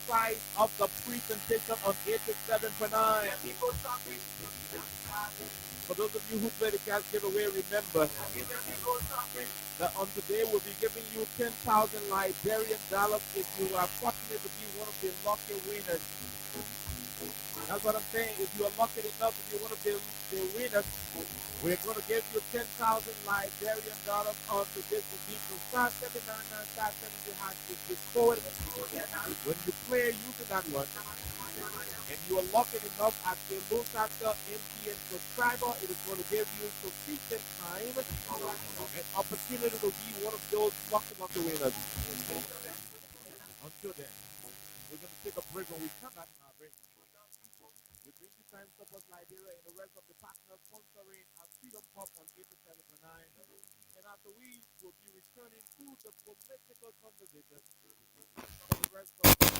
side of the presentation on 87 for 9. For those of you who play the cash giveaway, remember that on today we'll be giving you 10,000 Liberian dollars if you are fortunate to be one of the lucky winners. That's what I'm saying. If you are lucky enough to be one of the winners, we're going to give you 10,000 Liberian dollars on this week. Star 799 star 70 has the code. When you play using that one, and you are lucky enough as a low factor MTN subscriber, it is going to give you sufficient time and opportunity to be one of those lucky winners. Until then, we're going to take a break. When we come back from our break, we bring you Time Stoppers Liberia and the rest of the partners sponsoring our Freedom Pop on 87 for 9. And after we will be returning to the political conversation for the rest of the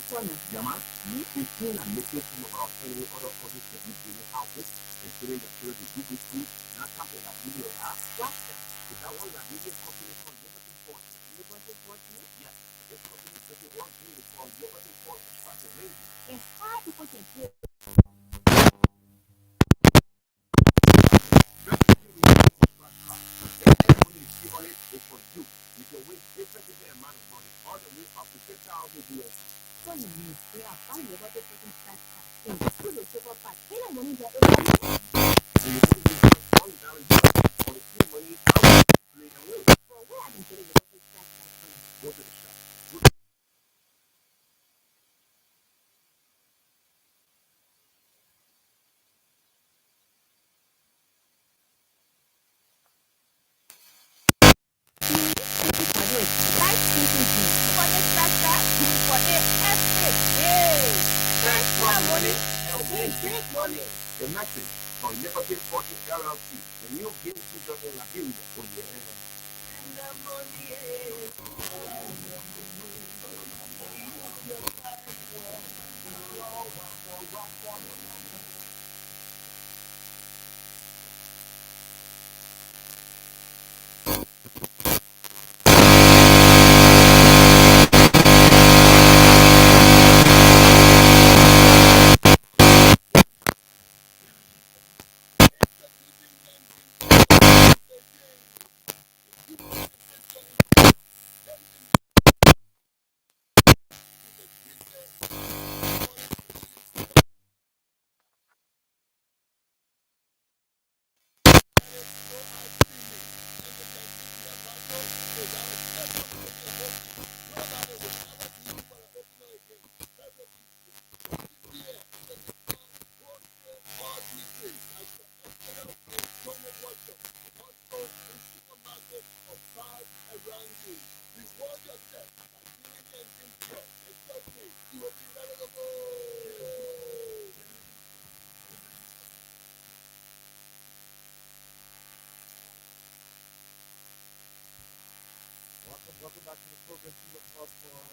20. Yaman, we clean and make sure some of our any other projects that we do in houses, including the children who do school, not something that we will ask. Is that one that we get company called Liberty Force? Liberty Force? Yes. This company does it one thing, it's called Liberty Force Construction Lady. It's hard to put it here. For it, F it, yay! Thanks for money. save money. The message from Liberty Forty LLC, the new game changer in Liberia. Oh yeah. And the money is. Welcome back to the program. People talk on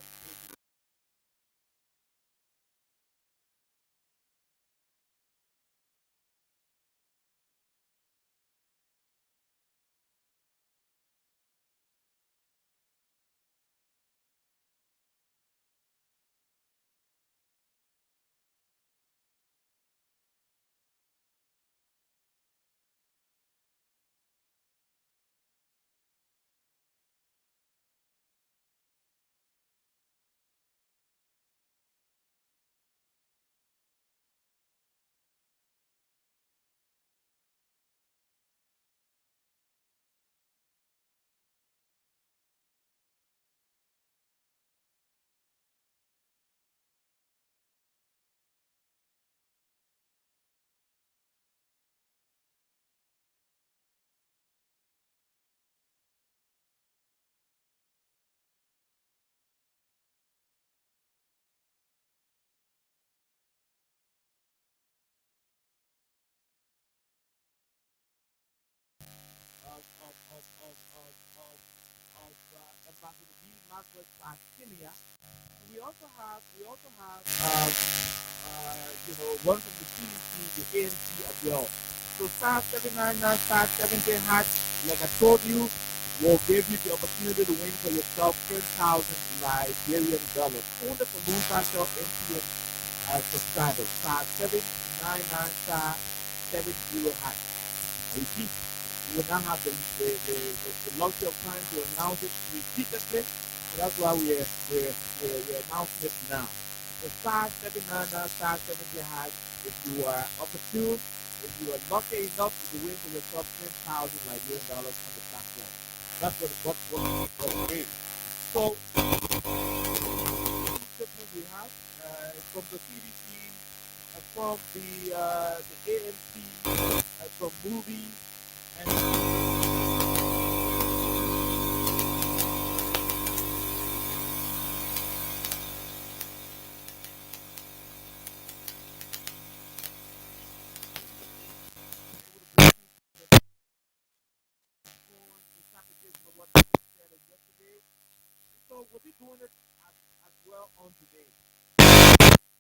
Ambassador D. Marcus Kenya. We also have one from the CDC, the ANC as well. So star 799 star 70 hat, like I told you, will give you the opportunity to win for yourself 10,000 Liberian dollars. Only for Moonstar MTN subscribers. Star 799 star 70 hat. I repeat, you will not have the luxury of time to announce it repeatedly. So that's why we're announcing it now. The star 799 star 70 has, if you are opportune, if you are lucky enough to win for yourself 10,000 Liberian dollars on the platform. That's what it is. So, statement we have from the CDC, from the ANC, from movies, and what we said yesterday. So we'll be doing it as well on today.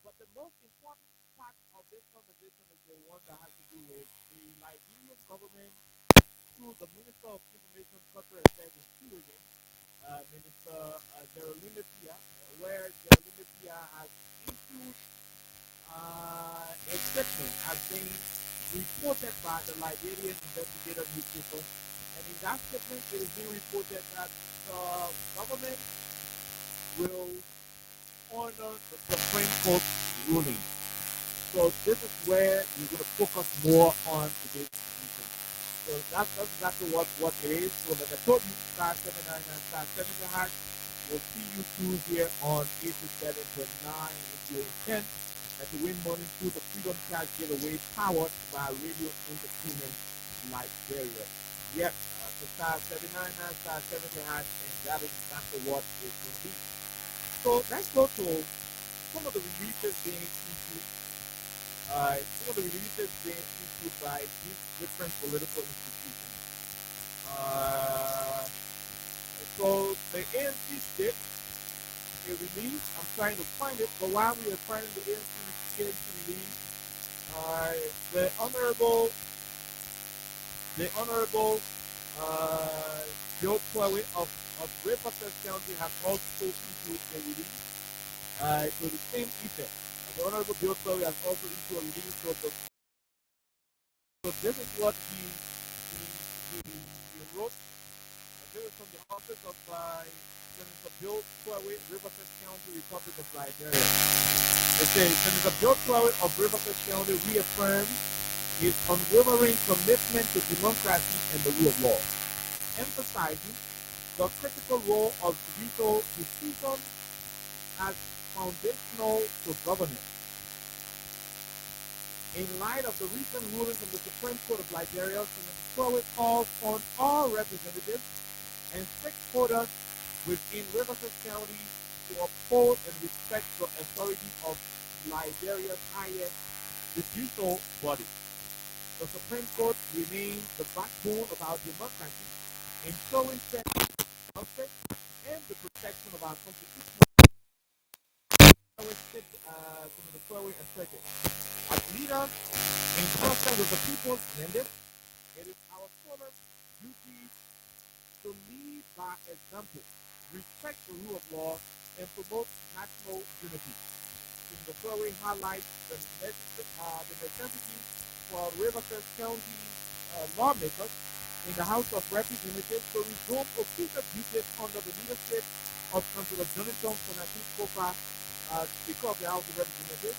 But the most important part of this conversation is the one that has to do with the Liberian government through the Minister of Information, Culture Affairs and Tourism, Minister Geraldine Pia, where Geraldine Pia has issued a statement has been reported by the Liberian investigative newspaper. And in that statement, it is being reported that the government will honor the Supreme Court ruling. So this is where we're going to focus more on today's meeting. So that's exactly what it is. So like I told you, star 799 star 70 hash. We'll see you through here on 867 to 9 if you intend to win money through the Freedom Cash giveaway powered by Radio Entertainment Liberia. Yep, so star 799 star 70 hash, and that is exactly what it's going to be. So let's go to some of the releases being issued Some of the releases being issued by these different political institutions. Uh, so the ANC did a release. I'm trying to find it, but while we are finding the ANC release, the Honorable Joe Chloe of Riverside County has also issued a release to the same effect. The Honorable Bill Chloe has also issued a release. So this is what he wrote. This is from the office of Senator Bill Chloe, Riverside County, Republic of Liberia. It says Senator Bill Chloe of Riverside County reaffirms his unwavering commitment to democracy and the rule of law, emphasizing the critical role of judicial decisions as foundational to governance. In light of the recent ruling from the Supreme Court of Liberia, Senator Chloe calls on all representatives and stakeholders within Riverside County to uphold and respect the authority of Liberia's highest judicial body. The Supreme Court remains the backbone of our democracy, ensuring fair justice and the protection of our constitutional as leaders entrusted with the people's mandate, it is our solemn duty to lead by example, respect the rule of law, and promote national unity. The following highlights the necessity for Riverside County lawmakers in the House of Representatives to resume official duties under the leadership of Councilor Jonathan Konati Kofa, Speaker of the House of Representatives,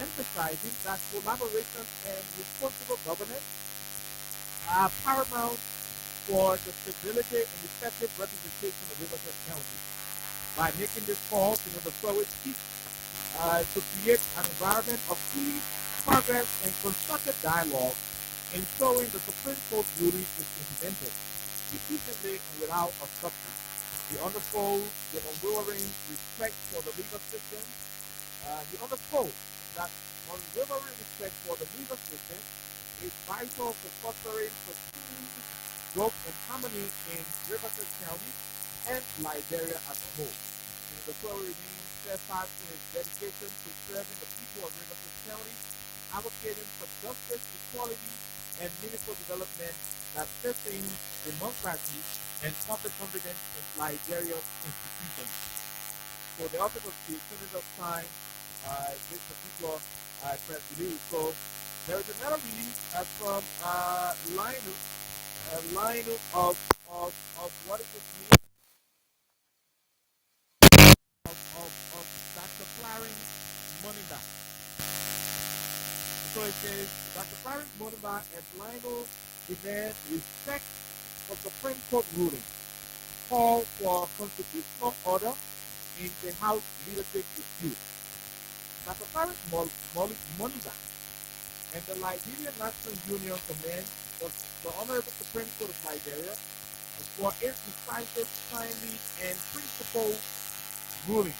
emphasizing that collaboration and responsible governance are paramount for the stability and effective representation of Riverside County. By making this call, the forward seeks to create an environment of peace, progress, and constructive dialogue, ensuring the Supreme Court ruling is implemented efficiently and without obstruction. He underscores the unwavering respect for the legal system. He underscores that unwavering respect for the legal system is vital for fostering sustained growth and harmony in Riverside County and Liberia as a whole. The Crow remains steadfast in its dedication to serving the people of Riverside County, advocating for justice, equality, and meaningful development that sustains democracy and public confidence in Liberia's institutions. So the office of the Senator signed this particular press release. So there is another release from Lionel of what is this mean of Dr. Clarence Moneyback. So it says Dr. Clarence Moneyback and Lionel demand respect for Supreme Court ruling, call for constitutional order in the House leadership dispute. Dr. Clarence Moneyback and the Liberian National Union commend the Honorable Supreme Court of Liberia for its decisive, timely, and principled ruling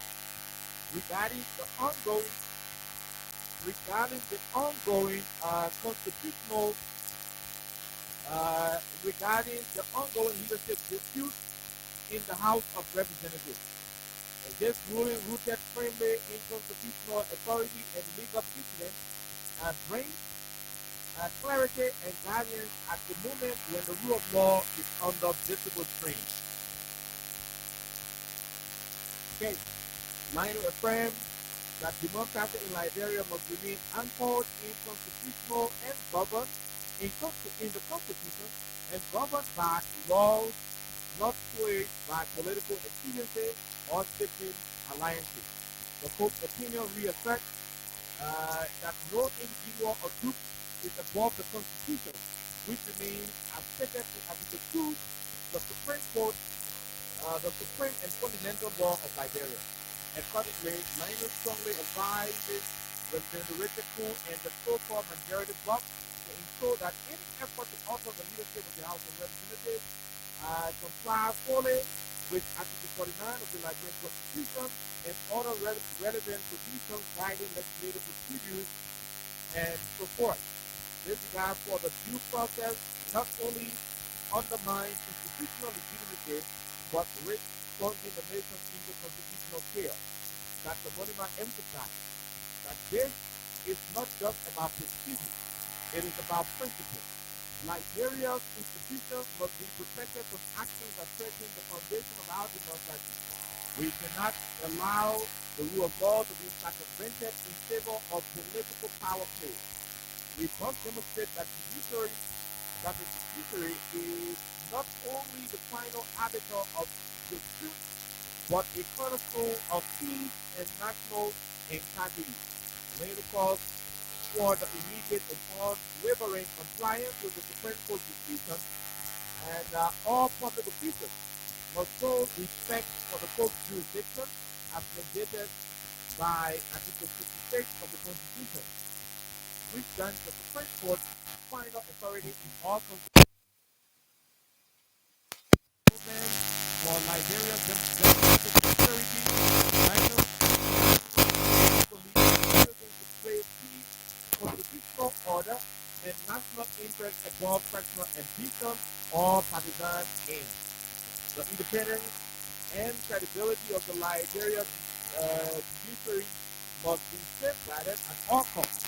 regarding the ongoing constitutional regarding the ongoing leadership dispute in the House of Representatives. This ruling, rooted firmly in constitutional authority and legal precedent, brings clarity and guidance at the moment when the rule of law is under visible strain. Okay, Lionel affirms that democracy in Liberia must remain anchored in constitutional and governed in the Constitution and governed by laws not swayed by political expediency or shifting alliances. The Court's opinion reasserts that no individual or group is above the Constitution, which remains as stated in Article 2, the Supreme Court, the Supreme and Fundamental Law of Liberia. Accordingly, Lionel strongly advises Representative Richard Poole and the so-called majority bloc to ensure that any effort to alter the leadership of the House of Representatives comply fully with Article 49 of the Liberian Constitution and other relevant provisions guiding legislative procedures and so forth. This regard for the due process not only undermines institutional legitimacy, but risks plunging the nation into constitutional chaos. Dr. Monima emphasized that this is not just about procedure, it is about principle. Liberia's institutions must be protected from actions that threaten the foundation of our democracy. We cannot allow the rule of law to be circumvented in favor of political power play. We must demonstrate that the judiciary is not only the final arbiter of the truth, but a cornerstone of peace and national integrity. Later calls for the immediate and unwavering compliance with the Supreme Court decision, and all public officials must show respect for the court's jurisdiction as mandated by Article 66 of the Constitution, which grants the Supreme Court final authority in all movements for Liberia's democratic security, national police, to play peace, constitutional order, and national interest above personal ambition or partisan aims. The independence and credibility of the Liberian judiciary must be safeguarded at all costs.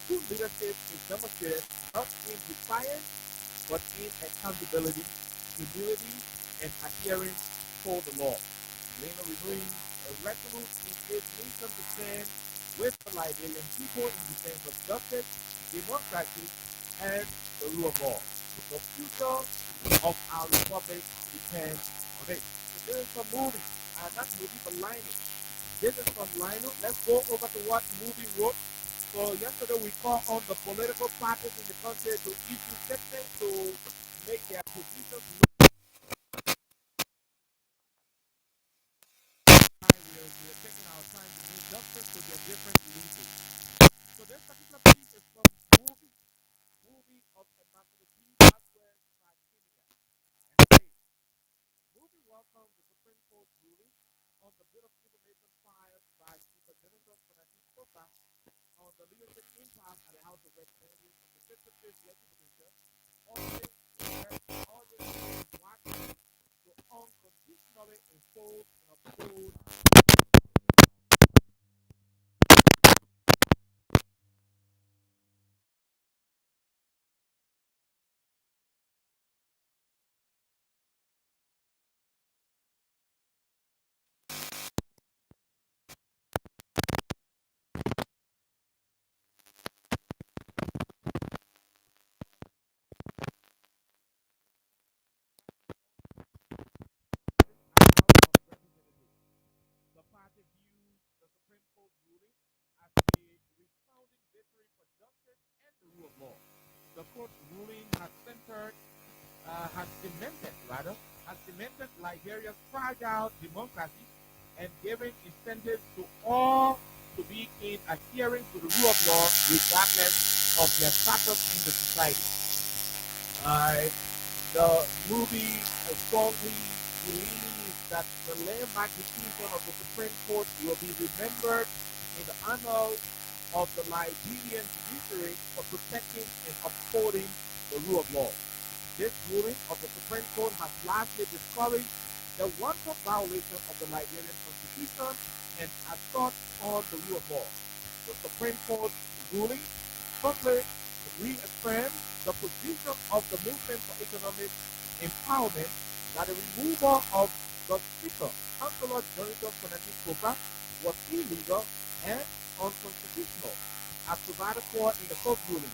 True leadership is demonstrated not in defiance, but in accountability, humility, and adherence to the law. Lena renewing a resolute nation to stand with the Liberian people in defense of justice, democracy, and the rule of law. The future of our republic depends on it. So this is a movie, not movie, but Lionel. This is from Lionel. Let's go over to what movie wrote. So yesterday we called on the political parties in the country to issue statements to make their positions known. We are taking our time to do justice to their different releases. So this particular piece is from movie of Ambassador P. Aswell Sardinia. And it says, movie welcomes the Supreme Court ruling on the Bill of Information filed by Speaker Jonathan Fernandez on the leadership impasse at the House of Representatives in the 55th legislature, ordering Washington to unconditionally enforce and uphold the party views the Supreme Court ruling as a resounding victory for justice and the rule of law. The court's ruling has cemented Liberia's fragile democracy and given incentives to all to be in adherence to the rule of law regardless of their status in the society. Uh, the movie strongly believes that the landmark decision of the Supreme Court will be remembered in the annals of the Liberian judiciary for protecting and upholding the rule of law. This ruling of the Supreme Court has largely discouraged the wanton violation of the Liberian Constitution and assault on the rule of law. The Supreme Court ruling firmly reaffirms the position of the Movement for Economic Empowerment that the removal of the Speaker, Councillor Jonathan Fernandez was illegal and unconstitutional, as provided for in the court ruling.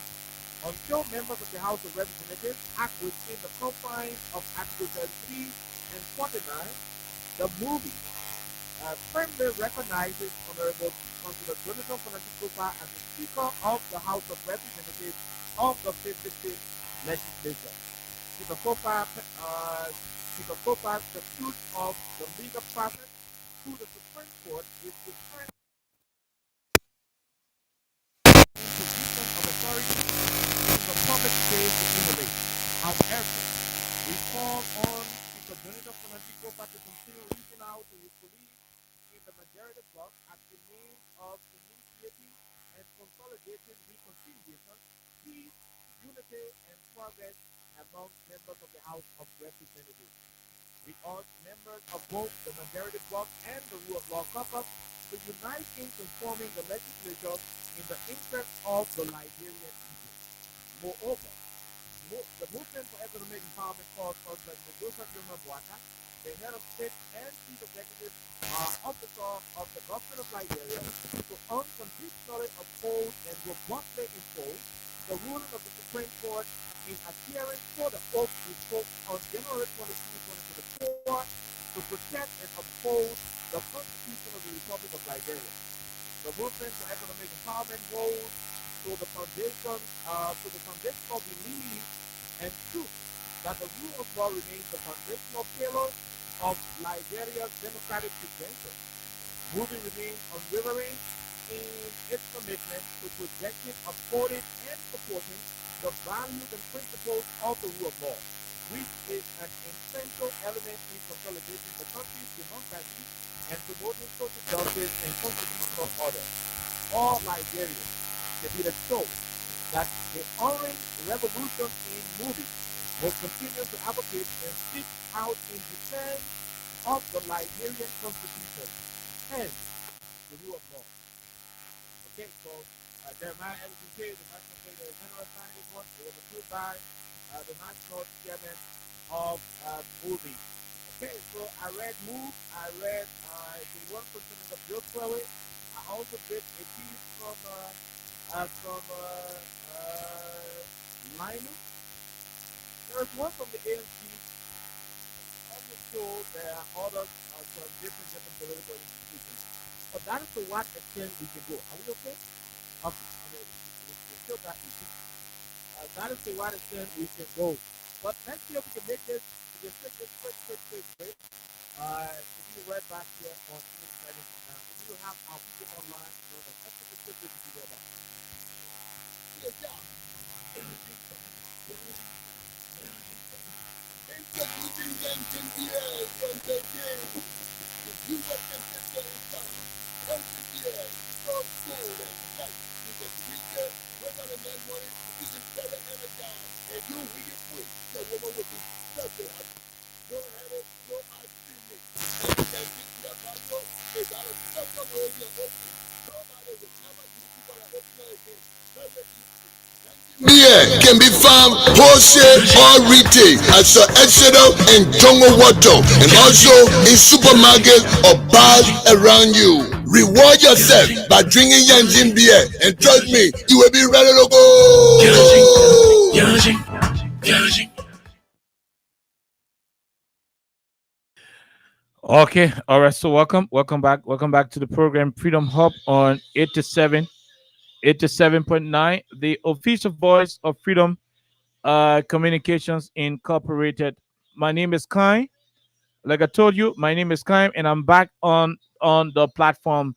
Until members of the House of Representatives act within the confines of Article 33 and 49, the movie firmly recognizes Honorable Councillor Jonathan Fernandez as the Speaker of the House of Representatives of the 56th Legislature. Speaker Copa's pursuit of the legal process through the Supreme Court is the current position of authority in the public space to emulate. However, we call on Speaker Jonathan Fernandez to continue reaching out to his colleagues in the majority bloc as a means of initiating and consolidating reconciliation, peace, unity, and progress among members of the House of Representatives. We urge members of both the majority bloc and the rule of law caucus to unite in transforming the legislature in the interest of the Liberian people. Moreover, the Movement for Economic Empowerment calls on President Joseph Yuma Boaka, the head of state and chief executive officer of the government of Liberia, to unconditionally uphold and robustly enforce the ruling of the Supreme Court in adherence to the oath we spoke on January 22, 2024, to protect and uphold the Constitution of the Republic of Liberia. The Movement for Economic Empowerment holds to the foundational belief and truth that the rule of law remains the foundational pillar of Liberia's democratic credentials. Movie remains unwavering in its commitment to protecting, upholding, and supporting the values and principles of the rule of law, which is an essential element in consolidating the country's democracy and promoting social justice and constitutional order. All Liberians can be assured that the orange revolution in movies will continue to advocate and speak out in defense of the Liberian Constitution and the rule of law. Okay, so Jeremiah Edison K, the National Secretary General signed this one. It was approved by the National Chairman of Movie. Okay, so I read Move, I read the one percent of Bill Crowley. I also did a piece from Linus. There's one from the ANC. Also told there are others from different political institutions. But that is to what extent we can go. Are we okay? Okay. I mean, we still got issues. That is to what extent we can go. But let's see if we can make this, we can take this quick. To be right back here on English Writing from now. We do have our people online. You know, let's take this quick to be right back. Yes, yeah. Introducing years from the game. You what the system is done. 100 years, so cool and tight. You can reach it, we're gonna make money, you can sell it in a dime. And you will get free. The woman will be subsidized. No headache, no ice cream. And you can get your bottle, they got a special way you're open. Nobody will ever use you for an opener again. Very easy. Beer can be found wholesale or retail at Sir Exeter and Tongo Water, and also in supermarkets or bars around you. Reward yourself by drinking Yanjin beer, and trust me, you will be ready to go. Okay, all right. So welcome back to the program Freedom Hub on 87.9, the official voice of Freedom Communications Incorporated. My name is Kai. Like I told you, my name is Kai, and I'm back on the platform